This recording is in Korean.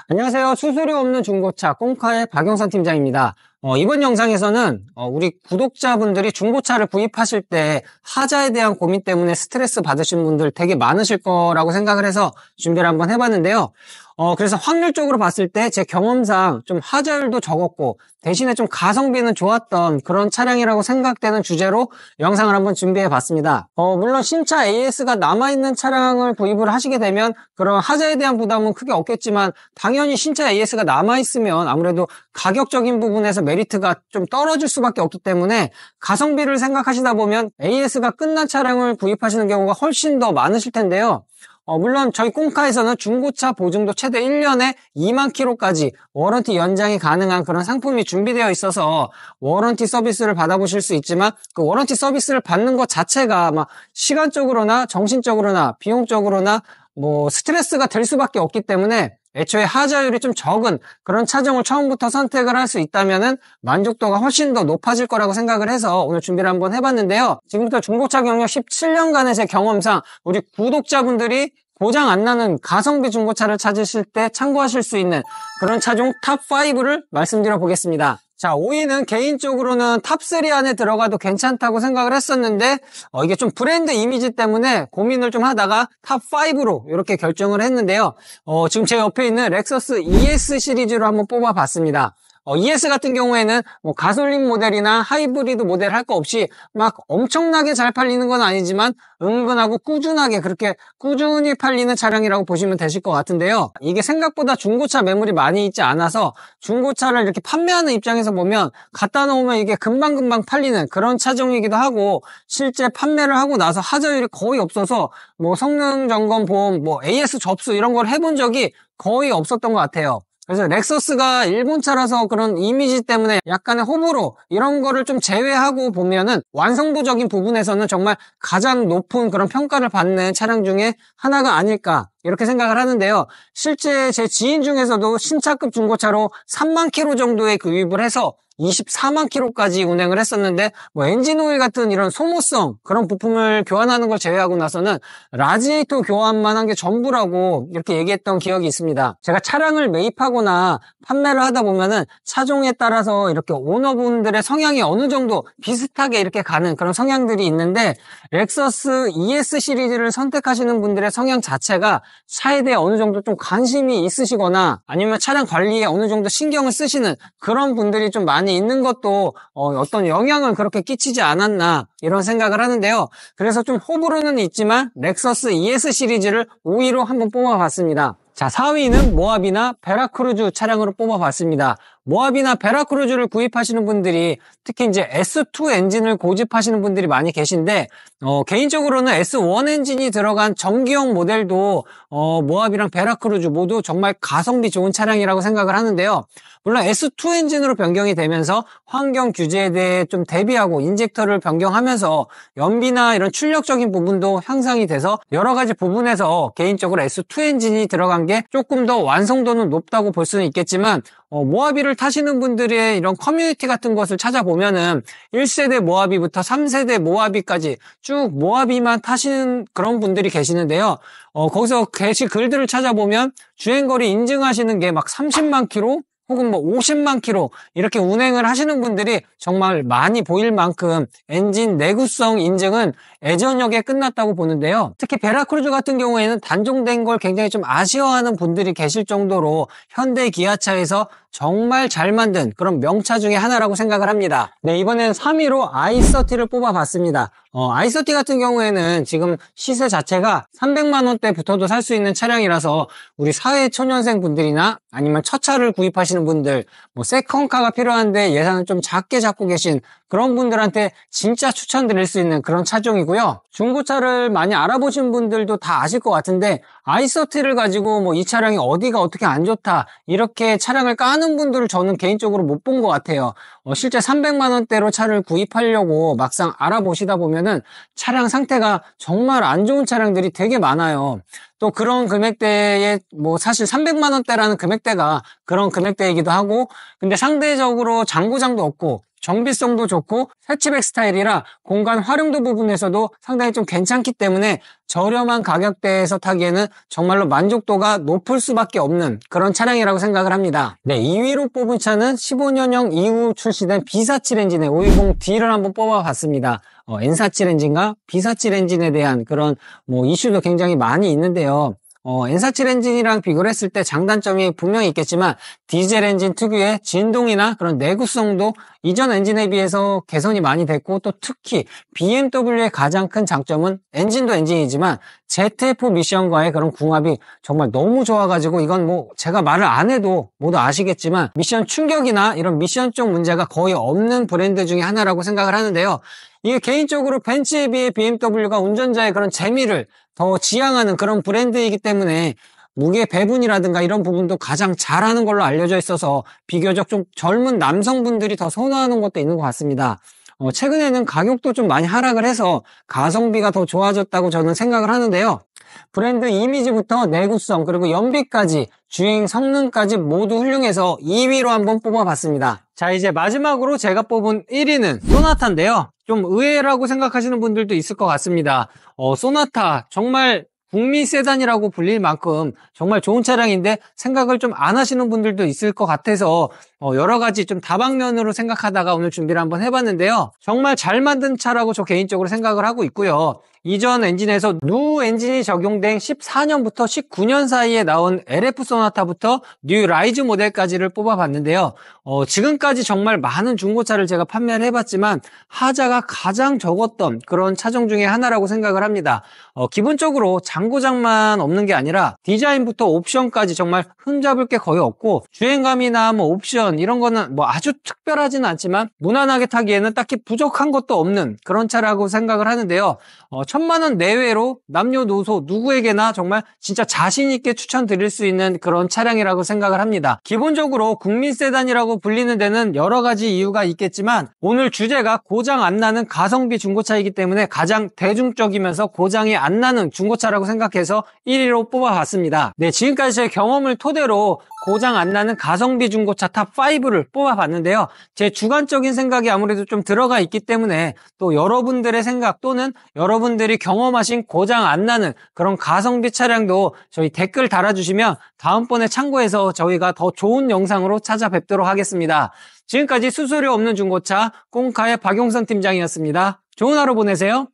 안녕하세요. 수수료 없는 중고차 꽁카의 박영선 팀장입니다. 이번 영상에서는 우리 구독자분들이 중고차를 구입하실 때 하자에 대한 고민 때문에 스트레스 받으신 분들 되게 많으실 거라고 생각을 해서 준비를 한번 해봤는데요. 그래서 확률적으로 봤을 때 제 경험상 좀 하자율도 적었고 대신에 좀 가성비는 좋았던 그런 차량이라고 생각되는 주제로 영상을 한번 준비해 봤습니다. 물론 신차 AS가 남아있는 차량을 구입을 하시게 되면 그런 하자에 대한 부담은 크게 없겠지만 당연히 신차 AS가 남아있으면 아무래도 가격적인 부분에서 메리트가 좀 떨어질 수밖에 없기 때문에 가성비를 생각하시다 보면 AS가 끝난 차량을 구입하시는 경우가 훨씬 더 많으실 텐데요. 물론 저희 꽁카에서는 중고차 보증도 최대 1년에 2만 킬로까지 워런티 연장이 가능한 그런 상품이 준비되어 있어서 워런티 서비스를 받아보실 수 있지만 그 워런티 서비스를 받는 것 자체가 막 시간적으로나 정신적으로나 비용적으로나 스트레스가 될 수밖에 없기 때문에 애초에 하자율이 좀 적은 그런 차종을 처음부터 선택을 할 수 있다면은 만족도가 훨씬 더 높아질 거라고 생각을 해서 오늘 준비를 한번 해봤는데요. 지금부터 중고차 경력 17년간의 제 경험상 우리 구독자분들이 고장 안 나는 가성비 중고차를 찾으실 때 참고하실 수 있는 그런 차종 탑5를 말씀드려 보겠습니다. 자, 5위는 개인적으로는 탑3 안에 들어가도 괜찮다고 생각을 했었는데 이게 좀 브랜드 이미지 때문에 고민을 좀 하다가 탑5로 이렇게 결정을 했는데요. 지금 제 옆에 있는 렉서스 ES 시리즈로 한번 뽑아봤습니다. ES 같은 경우에는 가솔린 모델이나 하이브리드 모델 할 거 없이 막 엄청나게 잘 팔리는 건 아니지만 은근하고 꾸준하게 그렇게 꾸준히 팔리는 차량이라고 보시면 되실 것 같은데요. 이게 생각보다 중고차 매물이 많이 있지 않아서 중고차를 이렇게 판매하는 입장에서 보면 갖다 놓으면 이게 금방금방 팔리는 그런 차종이기도 하고 실제 판매를 하고 나서 하자율이 거의 없어서 성능 점검 보험, AS 접수 이런 걸 해본 적이 거의 없었던 것 같아요. 그래서 렉서스가 일본차라서 그런 이미지 때문에 약간의 호불호 이런 거를 좀 제외하고 보면은 완성도적인 부분에서는 정말 가장 높은 그런 평가를 받는 차량 중에 하나가 아닐까 이렇게 생각을 하는데요. 실제 제 지인 중에서도 신차급 중고차로 3만 킬로 정도의 구입을 해서 24만 킬로까지 운행을 했었는데 엔진 오일 같은 이런 소모성 그런 부품을 교환하는 걸 제외하고 나서는 라지에이터 교환만 한 게 전부라고 이렇게 얘기했던 기억이 있습니다. 제가 차량을 매입하거나 판매를 하다 보면은 차종에 따라서 이렇게 오너분들의 성향이 어느 정도 비슷하게 이렇게 가는 그런 성향들이 있는데 렉서스 ES 시리즈를 선택하시는 분들의 성향 자체가 차에 대해 어느 정도 좀 관심이 있으시거나 아니면 차량 관리에 어느 정도 신경을 쓰시는 그런 분들이 좀 많이 있는 것도 어떤 영향을 그렇게 끼치지 않았나 이런 생각을 하는데요. 그래서 좀 호불호는 있지만 렉서스 ES 시리즈를 5위로 한번 뽑아봤습니다. 자, 4위는 모하비나 베라크루즈 차량으로 뽑아봤습니다. 모하비나 베라크루즈를 구입하시는 분들이 특히 이제 S2 엔진을 고집하시는 분들이 많이 계신데 개인적으로는 S1 엔진이 들어간 전기형 모델도 모하비랑 베라크루즈 모두 정말 가성비 좋은 차량이라고 생각을 하는데요. 물론 S2 엔진으로 변경이 되면서 환경 규제에 대해 좀 대비하고 인젝터를 변경하면서 연비나 이런 출력적인 부분도 향상이 돼서 여러 가지 부분에서 개인적으로 S2 엔진이 들어간 게 조금 더 완성도는 높다고 볼 수는 있겠지만 모하비를 타시는 분들의 이런 커뮤니티 같은 것을 찾아보면은 1세대 모하비부터 3세대 모하비까지 쭉 모하비만 타시는 그런 분들이 계시는데요. 거기서 게시글들을 찾아보면 주행거리 인증하시는 게 막 30만 킬로 혹은 50만 킬로 이렇게 운행을 하시는 분들이 정말 많이 보일 만큼 엔진 내구성 인증은 예전역에 끝났다고 보는데요. 특히 베라크루즈 같은 경우에는 단종된 걸 굉장히 좀 아쉬워하는 분들이 계실 정도로 현대 기아차에서 정말 잘 만든 그런 명차 중에 하나라고 생각을 합니다. 네, 이번엔 3위로 i30를 뽑아봤습니다. i30 같은 경우에는 지금 시세 자체가 300만 원대부터도 살 수 있는 차량이라서 우리 사회 초년생 분들이나 아니면 첫 차를 구입하시는 분들, 세컨카가 필요한데 예산을 좀 작게 잡고 계신 그런 분들한테 진짜 추천드릴 수 있는 그런 차종이고요. 중고차를 많이 알아보신 분들도 다 아실 것 같은데 i30를 가지고 이 차량이 어디가 어떻게 안 좋다 이렇게 차량을 까는 분들을 저는 개인적으로 못 본 것 같아요. 실제 300만 원대로 차를 구입하려고 막상 알아보시다 보면은 차량 상태가 정말 안 좋은 차량들이 되게 많아요. 또 그런 금액대에 사실 300만 원대라는 금액대가 그런 금액대이기도 하고 근데 상대적으로 장고장도 없고 정비성도 좋고 해치백 스타일이라 공간 활용도 부분에서도 상당히 좀 괜찮기 때문에 저렴한 가격대에서 타기에는 정말로 만족도가 높을 수밖에 없는 그런 차량이라고 생각을 합니다. 네, 2위로 뽑은 차는 15년형 이후 출시된 B47 엔진의 520D를 한번 뽑아봤습니다. N47 엔진과 B47 엔진에 대한 그런 이슈도 굉장히 많이 있는데요. N47 엔진이랑 비교를 했을 때 장단점이 분명히 있겠지만 디젤 엔진 특유의 진동이나 그런 내구성도 이전 엔진에 비해서 개선이 많이 됐고, 또 특히 BMW의 가장 큰 장점은 엔진도 엔진이지만 ZF 미션과의 그런 궁합이 정말 너무 좋아가지고, 이건 제가 말을 안 해도 모두 아시겠지만 미션 충격이나 이런 미션 쪽 문제가 거의 없는 브랜드 중에 하나라고 생각을 하는데요. 이게 개인적으로 벤츠에 비해 BMW가 운전자의 그런 재미를 더 지향하는 그런 브랜드이기 때문에 무게 배분이라든가 이런 부분도 가장 잘하는 걸로 알려져 있어서 비교적 좀 젊은 남성분들이 더 선호하는 것도 있는 것 같습니다. 최근에는 가격도 좀 많이 하락을 해서 가성비가 더 좋아졌다고 저는 생각을 하는데요. 브랜드 이미지부터 내구성 그리고 연비까지 주행 성능까지 모두 훌륭해서 2위로 한번 뽑아봤습니다. 자, 이제 마지막으로 제가 뽑은 1위는 소나타인데요. 좀 의외라고 생각하시는 분들도 있을 것 같습니다. 소나타 정말 국민 세단이라고 불릴 만큼 정말 좋은 차량인데 생각을 좀 안 하시는 분들도 있을 것 같아서 여러 가지 좀 다방면으로 생각하다가 오늘 준비를 한번 해봤는데요. 정말 잘 만든 차라고 저 개인적으로 생각을 하고 있고요. 이전 엔진에서 누 엔진이 적용된 14년부터 19년 사이에 나온 LF 소나타부터 뉴 라이즈 모델까지를 뽑아봤는데요. 지금까지 정말 많은 중고차를 제가 판매를 해봤지만 하자가 가장 적었던 그런 차종 중에 하나라고 생각을 합니다. 기본적으로 장고장만 없는 게 아니라 디자인부터 옵션까지 정말 흠잡을 게 거의 없고, 주행감이나 옵션 이런 거는 아주 특별하지는 않지만 무난하게 타기에는 딱히 부족한 것도 없는 그런 차라고 생각을 하는데요. 1000만원 내외로 남녀노소 누구에게나 정말 진짜 자신 있게 추천드릴 수 있는 그런 차량이라고 생각을 합니다. 기본적으로 국민 세단이라고 불리는 데는 여러 가지 이유가 있겠지만, 오늘 주제가 고장 안 나는 가성비 중고차이기 때문에 가장 대중적이면서 고장이 안 나는 중고차라고 생각해서 1위로 뽑아봤습니다. 네, 지금까지 제 경험을 토대로 고장 안 나는 가성비 중고차 탑5를 뽑아봤는데요. 제 주관적인 생각이 아무래도 좀 들어가 있기 때문에 또 여러분들의 생각 또는 여러분들이 경험하신 고장 안 나는 그런 가성비 차량도 저희 댓글 달아주시면 다음번에 참고해서 저희가 더 좋은 영상으로 찾아뵙도록 하겠습니다. 지금까지 수수료 없는 중고차 꽁카의 박용선 팀장이었습니다. 좋은 하루 보내세요.